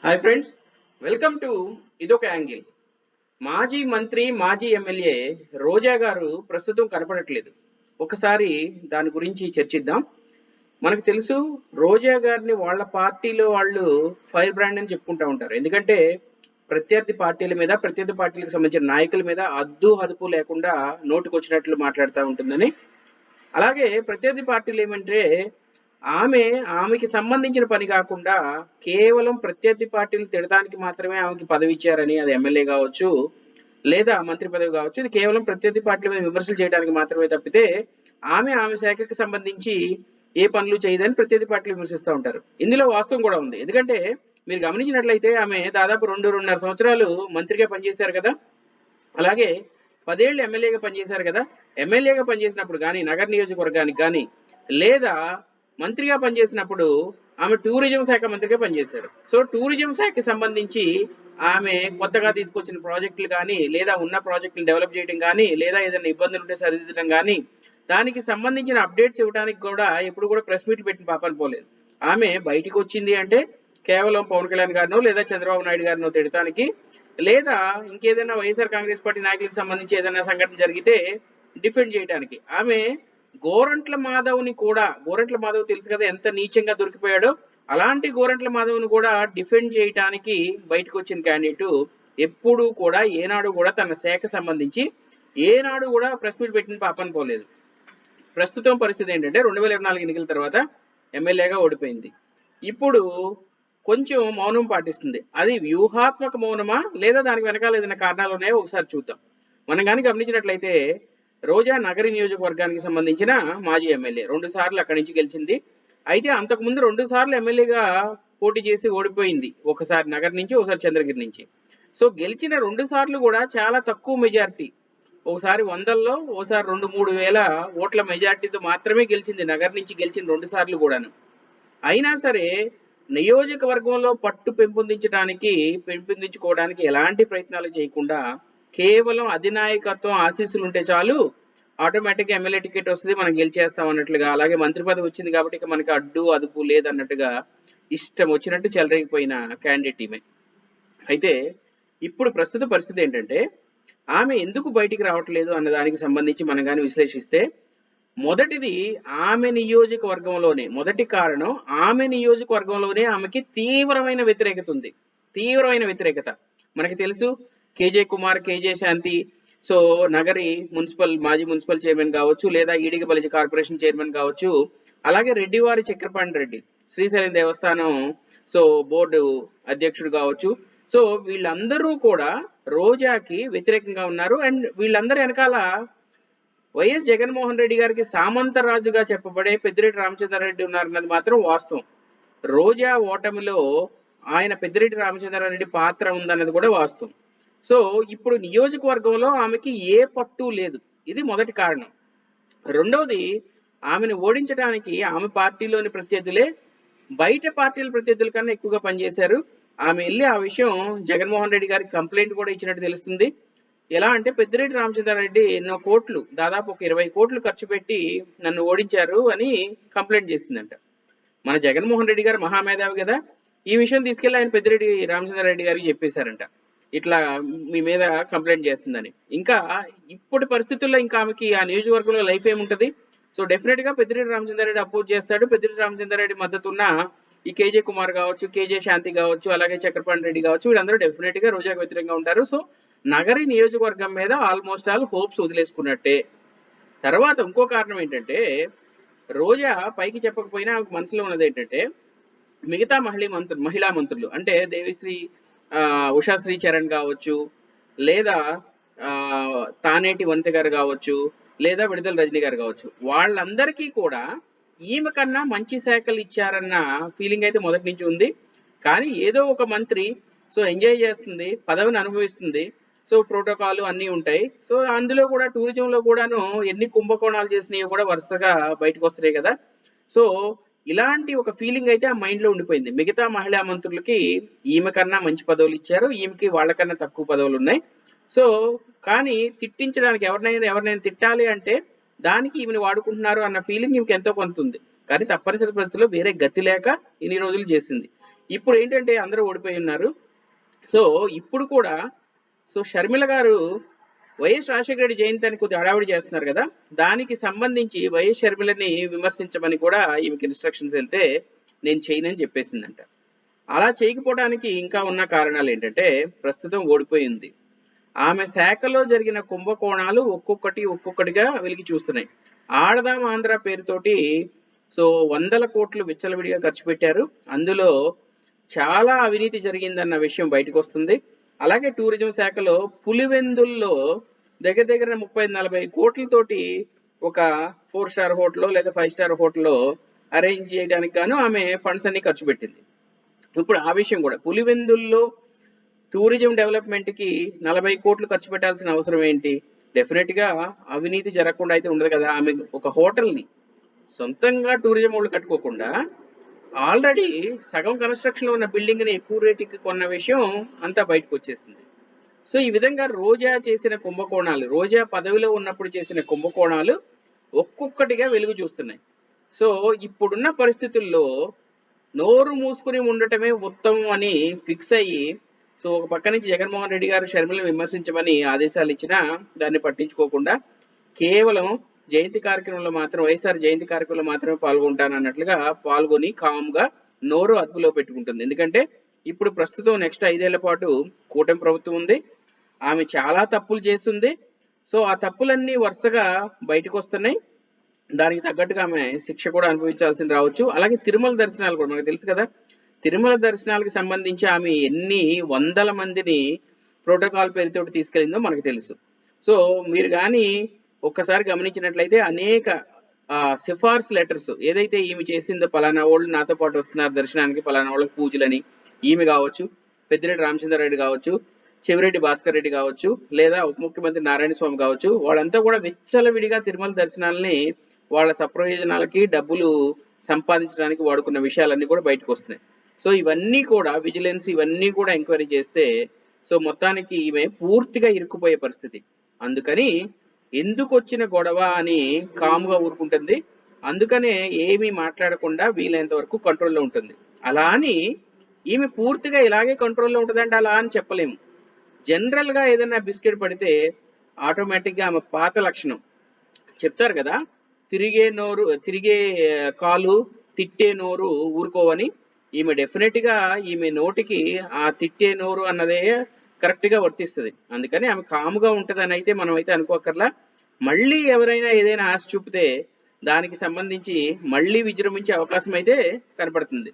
Hi friends, welcome to ఇదొక angle. మాజీ మంత్రి, మాజీ ఎమ్మెల్యే రోజా గారు ప్రస్తుతం కనపడట్లేదు. ఒకసారి దాని గురించి చర్చిద్దాం. మనకు తెలుసు, రోజా గారిని వాళ్ళ పార్టీలో వాళ్ళు ఫైర్ బ్రాండ్ అని చెప్పుకుంటూ ఉంటారు. ఎందుకంటే ప్రత్యర్థి పార్టీల మీద, ప్రత్యర్థి పార్టీలకు సంబంధించిన నాయకుల మీద అద్దు అదుపు లేకుండా నోటుకొచ్చినట్లు మాట్లాడుతూ ఉంటుందని. అలాగే ప్రత్యర్థి పార్టీలు ఏమంటే ఆమెకి సంబంధించిన పని కాకుండా కేవలం ప్రత్యర్థి పార్టీలు తిడటానికి మాత్రమే ఆమెకి పదవి ఇచ్చారని, అది ఎమ్మెల్యే కావచ్చు లేదా మంత్రి పదవి కావచ్చు, ఇది కేవలం ప్రత్యర్థి పార్టీల మీద విమర్శలు చేయడానికి మాత్రమే తప్పితే ఆమె శాఖకి సంబంధించి ఏ పనులు చేయదని ప్రత్యర్థి పార్టీలు విమర్శిస్తూ ఉంటారు. ఇందులో వాస్తవం కూడా ఉంది. ఎందుకంటే మీరు గమనించినట్లయితే ఆమె దాదాపు 2.5 సంవత్సరాలు మంత్రిగా పనిచేశారు కదా, అలాగే 10 ఏళ్ళు ఎమ్మెల్యేగా పనిచేశారు కదా. ఎమ్మెల్యేగా పనిచేసినప్పుడు కానీ, నగర నియోజకవర్గానికి కానీ, లేదా మంత్రిగా పనిచేసినప్పుడు ఆమె టూరిజం శాఖ మంత్రిగా పనిచేశారు. సో టూరిజం శాఖకి సంబంధించి ఆమె కొత్తగా తీసుకొచ్చిన ప్రాజెక్టులు కానీ, లేదా ఉన్న ప్రాజెక్టులు డెవలప్ చేయడం కానీ, లేదా ఏదైనా ఇబ్బందులు ఉంటే సరిదిద్దడం కానీ, దానికి సంబంధించిన అప్డేట్స్ ఇవ్వడానికి కూడా ఎప్పుడు కూడా ప్రెస్ మీట్లు పెట్టిన పాపని పోలేదు. ఆమె బయటికి వచ్చింది అంటే కేవలం పవన్ కళ్యాణ్ గారినో లేదా చంద్రబాబు నాయుడు గారినో తిడటానికి, లేదా ఇంకేదైనా వైఎస్ఆర్ కాంగ్రెస్ పార్టీ నాయకులకు సంబంధించి ఏదైనా సంఘటన జరిగితే డిఫెండ్ చేయడానికి. ఆమె గోరంట్ల మాధవ్ని కూడా, గోరంట్ల మాధవ్ తెలుసు కదా ఎంత నీచంగా దొరికిపోయాడో, అలాంటి గోరంట్ల మాధవ్ని కూడా డిఫెండ్ చేయడానికి బయటకు వచ్చిన క్యాండిడేట్. ఎప్పుడు కూడా ఏనాడు కూడా తన శాఖ సంబంధించి ఏనాడు కూడా ప్రెస్ మీట్ పెట్టిన పాపన పోలేదు. ప్రస్తుతం పరిస్థితి ఏంటంటే 2024 ఎన్నికల తర్వాత ఎమ్మెల్యేగా ఓడిపోయింది. ఇప్పుడు కొంచెం మౌనం పాటిస్తుంది. అది వ్యూహాత్మక మౌనమా లేదా దానికి వెనకాల ఏదైనా కారణాలు ఉన్నాయో ఒకసారి చూద్దాం. మనం కానీ గమనించినట్లయితే రోజా నగరి నియోజకవర్గానికి సంబంధించిన మాజీ ఎమ్మెల్యే, 2 సార్లు అక్కడి నుంచి గెలిచింది. అయితే అంతకుముందు 2 సార్లు ఎమ్మెల్యేగా పోటీ చేసి ఓడిపోయింది. ఒకసారి నగర్ నుంచి, ఒకసారి చంద్రగిరి నుంచి. సో గెలిచిన 2 సార్లు కూడా చాలా తక్కువ మెజారిటీ, ఒకసారి 100ల్లో, ఒకసారి 2-3 వేల ఓట్ల మెజారిటీతో మాత్రమే గెలిచింది నగర్ నుంచి గెలిచిన 2 సార్లు కూడాను. అయినా సరే నియోజకవర్గంలో పట్టు పెంపొందించుకోవడానికి ఎలాంటి ప్రయత్నాలు చేయకుండా కేవలం అధినాయకత్వం ఆశీస్సులు ఉంటే చాలు, ఆటోమేటిక్గా ఎమ్మెల్యే టికెట్ వస్తుంది, మనం గెలిచేస్తాం అన్నట్లుగా, అలాగే మంత్రి పదవి వచ్చింది కాబట్టి ఇక మనకి అడ్డు అదుపు లేదన్నట్టుగా ఇష్టం వచ్చినట్టు చెలరేగిపోయిన క్యాండిడేట్ ఈమె. అయితే ఇప్పుడు ప్రస్తుత పరిస్థితి ఏంటంటే ఆమె ఎందుకు బయటికి రావట్లేదు అన్న దానికి సంబంధించి మనం కానీ విశ్లేషిస్తే, మొదటిది ఆమె నియోజకవర్గంలోనే, మొదటి కారణం ఆమె నియోజకవర్గంలోనే ఆమెకి తీవ్రమైన వ్యతిరేకత ఉంది. తీవ్రమైన వ్యతిరేకత మనకి తెలుసు. కేజే కుమార్, కేజే శాంతి, సో నగరి మాజీ మున్సిపల్ చైర్మన్ కావచ్చు, లేదా ఈడిగబలిజ కార్పొరేషన్ చైర్మన్ కావచ్చు, అలాగే రెడ్డివారి చక్రపాణి రెడ్డి శ్రీశైలం దేవస్థానం బోర్డు అధ్యక్షుడు కావచ్చు. సో వీళ్ళందరూ కూడా రోజాకి వ్యతిరేకంగా ఉన్నారు. అండ్ వీళ్ళందరూ వెనకాల వైఎస్ జగన్మోహన్ రెడ్డి గారికి సామంతరాజుగా చెప్పబడే పెద్దిరెడ్డి రామచంద్రారెడ్డి ఉన్నారన్నది మాత్రం వాస్తవం. రోజా ఓటమిలో ఆయన పెద్దిరెడ్డి రామచంద్రారెడ్డి పాత్ర ఉందన్నది కూడా వాస్తవం. సో ఇప్పుడు నియోజకవర్గంలో ఆమెకి ఏ పట్టు లేదు, ఇది మొదటి కారణం. రెండవది, ఆమెను ఓడించడానికి ఆమె పార్టీలోని ప్రత్యర్థులే బయట పార్టీల ప్రత్యర్థుల కన్నా ఎక్కువగా పనిచేశారు. ఆమె వెళ్ళి ఆ విషయం జగన్మోహన్ రెడ్డి గారికి కంప్లైంట్ కూడా ఇచ్చినట్టు తెలుస్తుంది. ఎలా అంటే పెద్దిరెడ్డి రామచంద్రారెడ్డి ఎన్నో కోట్లు, దాదాపు ఒక 20 కోట్లు ఖర్చు పెట్టి నన్ను ఓడించారు అని కంప్లైంట్ చేసిందంట. మన జగన్మోహన్ రెడ్డి గారు మహామేధావి కదా, ఈ విషయం తీసుకెళ్లి ఆయన పెద్దిరెడ్డి రామచంద్రారెడ్డి గారికి చెప్పేశారంట, ఇట్లా మీ మీద కంప్లైంట్ చేస్తుందని. ఇంకా ఇప్పటి పరిస్థితుల్లో ఇంకా ఆమెకి ఆ నియోజకవర్గంలో లైఫ్ ఏముంటది? సో డెఫినెట్ గా పెద్దిరెడ్డి రామచంద్రారెడ్డి అపోజ్ చేస్తాడు. పెద్దిరెడ్డి రామచంద్రారెడ్డి మద్దతున్న ఈ కేజే కుమార్ కావచ్చు, కేజే శాంతి కావచ్చు, అలాగే చక్రపాణి రెడ్డి కావచ్చు, వీళ్ళందరూ డెఫినెట్ గా రోజాకు వ్యతిరేకంగా ఉంటారు. సో నగరి నియోజకవర్గం మీద ఆల్మోస్ట్ ఆల్ హోప్స్ వదిలేసుకున్నట్టే. తర్వాత ఇంకో కారణం ఏంటంటే, రోజా పైకి చెప్పకపోయినా ఆమెకు మనసులో ఉన్నది ఏంటంటే, మిగతా మహిళా మంత్రులు అంటే దేవిశ్రీ, ఉషాశ్రీ చరణ్ కావచ్చు, లేదా తానేటి వనిత గారు కావచ్చు, లేదా విడుదల రజనీ గారు కావచ్చు, వాళ్ళందరికీ కూడా ఈమె కన్నా మంచి శాఖలు ఇచ్చారన్న ఫీలింగ్ అయితే మొదటి నుంచి ఉంది. కానీ ఏదో ఒక మంత్రి ఎంజాయ్ చేస్తుంది, పదవిని అనుభవిస్తుంది, ప్రోటోకాల్ అన్నీ ఉంటాయి. సో అందులో కూడా టూరిజంలో కూడాను ఎన్ని కుంభకోణాలు చేసినాయో కూడా వరుసగా బయటకు వస్తున్నాయి కదా. సో ఇలాంటి ఒక ఫీలింగ్ అయితే ఆ మైండ్ లో ఉండిపోయింది. మిగతా మహిళా మంత్రులకి ఈమె కన్నా మంచి పదవులు ఇచ్చారు, ఈమెకి వాళ్ళకన్నా తక్కువ పదవులు ఉన్నాయి. సో కానీ తిట్టించడానికి ఎవరినైనా తిట్టాలి అంటే దానికి ఈమెను వాడుకుంటున్నారు అన్న ఫీలింగ్ ఈమెకి ఎంతో కొంత ఉంది. కానీ తప్పనిసరి పరిస్థితుల్లో వేరే గతి లేక ఇన్ని రోజులు చేసింది. ఇప్పుడు ఏంటంటే అందరూ ఓడిపోయి ఉన్నారు. సో ఇప్పుడు కూడా షర్మిల గారు వైఎస్ రాజశేఖర రెడ్డి జయంతి అని కొద్దిగా హడావిడి చేస్తున్నారు కదా, దానికి సంబంధించి వైఎస్ షర్మిలని విమర్శించమని కూడా ఈమెకి ఇన్స్ట్రక్షన్స్ వెళ్తే నేను చేయనని చెప్పేసిందంట. అలా చేయకపోవడానికి ఇంకా ఉన్న కారణాలు ఏంటంటే, ప్రస్తుతం ఓడిపోయింది. ఆమె శాఖలో జరిగిన కుంభకోణాలు ఒక్కొక్కటిగా వెలికి చూస్తున్నాయి. ఆడదాం ఆంధ్ర పేరుతోటి వందల కోట్లు విచ్చలవిడిగా ఖర్చు పెట్టారు. అందులో చాలా అవినీతి జరిగిందన్న విషయం బయటకు వస్తుంది. అలాగే టూరిజం శాఖలో పులివెందుల్లో దగ్గర దగ్గర 30-40 కోట్లతోటి ఒక 4 స్టార్ హోటల్ లేదా 5 స్టార్ హోటల్లో అరేంజ్ చేయడానికి గాను ఆమె ఫండ్స్ అన్ని ఖర్చు పెట్టింది. ఇప్పుడు ఆ విషయం కూడా పులివెందుల్లో టూరిజం డెవలప్మెంట్ కి 40 కోట్లు ఖర్చు పెట్టాల్సిన అవసరం ఏంటి? డెఫినెట్ గా అవినీతి జరగకుండా అయితే ఉండదు కదా. ఆమె ఒక హోటల్ని సొంతంగా టూరిజం వాళ్ళు కట్టుకోకుండా ఆల్రెడీ సగం కన్స్ట్రక్షన్ లో ఉన్న బిల్డింగ్ ని ఎక్కువ రేటుకి కొన్న విషయం అంతా బయటకు వచ్చేసింది. ఈ విధంగా రోజా చేసిన కుంభకోణాలు, రోజా పదవిలో ఉన్నప్పుడు చేసిన కుంభకోణాలు ఒక్కొక్కటిగా వెలుగు చూస్తున్నాయి. ఇప్పుడున్న పరిస్థితుల్లో నోరు మూసుకుని ఉండటమే ఉత్తమం అని ఫిక్స్ అయ్యి ఒక పక్క నుంచి జగన్మోహన్ రెడ్డి గారు షర్మిలను విమర్శించమని ఆదేశాలు ఇచ్చినా దాన్ని పట్టించుకోకుండా కేవలం జయంతి కార్యక్రమంలో మాత్రం, వైఎస్ఆర్ జయంతి కార్యక్రమంలో మాత్రమే పాల్గొంటానన్నట్లుగా పాల్గొని కామ్గా నోరు అదుపులో పెట్టుకుంటుంది. ఎందుకంటే ఇప్పుడు ప్రస్తుతం నెక్స్ట్ 5 ఏళ్ల పాటు కూటమి ప్రభుత్వం ఉంది. ఆమె చాలా తప్పులు చేస్తుంది. ఆ తప్పులన్నీ వరుసగా బయటకు వస్తున్నాయి. దానికి తగ్గట్టుగా ఆమె శిక్ష కూడా అనుభవించాల్సి రావచ్చు. అలాగే తిరుమల దర్శనాలు కూడా మనకు తెలుసు కదా. తిరుమల దర్శనాలకు సంబంధించి ఆమె ఎన్ని వందల మందిని ప్రోటోకాల్ పేరుతో తీసుకెళ్ళిందో మనకు తెలుసు. మీరు కానీ ఒక్కసారి గమనించినట్లయితే అనేక సిఫార్సు లెటర్స్ ఏదైతే ఈమె చేసిందో, పలానా వాళ్ళు నాతో పాటు వస్తున్నారు దర్శనానికి, పలానా వాళ్ళకి పూజలని, ఈమె కావచ్చు, పెద్దిరెడ్డి రామచంద్రారెడ్డి కావచ్చు, చెవిరెడ్డి భాస్కర్ రెడ్డి కావచ్చు, లేదా ఉప ముఖ్యమంత్రి నారాయణ స్వామి కావచ్చు, వాళ్ళంతా కూడా విచ్చలవిడిగా తిరుమల దర్శనాలని వాళ్ళ సప్రయోజనాలకి డబ్బులు సంపాదించడానికి వాడుకున్న విషయాలన్నీ కూడా బయటకు వస్తున్నాయి. ఇవన్నీ కూడా విజిలెన్స్ ఇవన్నీ కూడా ఎంక్వైరీ చేస్తే మొత్తానికి ఈమె పూర్తిగా ఇరుక్కుపోయే పరిస్థితి. అందుకని ఎందుకు వచ్చిన గొడవ అని కామ్గా ఊరుకుంటుంది. అందుకనే ఏమీ మాట్లాడకుండా వీలైనంత వరకు కంట్రోల్లో ఉంటుంది. అలా అని ఈమె పూర్తిగా ఇలాగే కంట్రోల్లో ఉంటుందంటే అలా అని చెప్పలేము. జనరల్గా ఏదైనా బిస్కెట్ పడితే ఆటోమేటిక్గా ఆమె పాత లక్షణం చెప్తారు కదా, తిరిగే కాలు తిట్టే నోరు ఊరుకోవని. ఈమె డెఫినెట్గా ఈమె నోటికి ఆ తిట్టే నోరు అన్నదే కరెక్ట్గా వర్తిస్తుంది. అందుకని ఆమె కాముగా ఉంటుందని అయితే మనం అయితే అనుకోకర్లా. మళ్ళీ ఎవరైనా ఏదైనా ఆశ చూపితే దానికి సంబంధించి మళ్ళీ విజృంభించే అవకాశం అయితే కనపడుతుంది.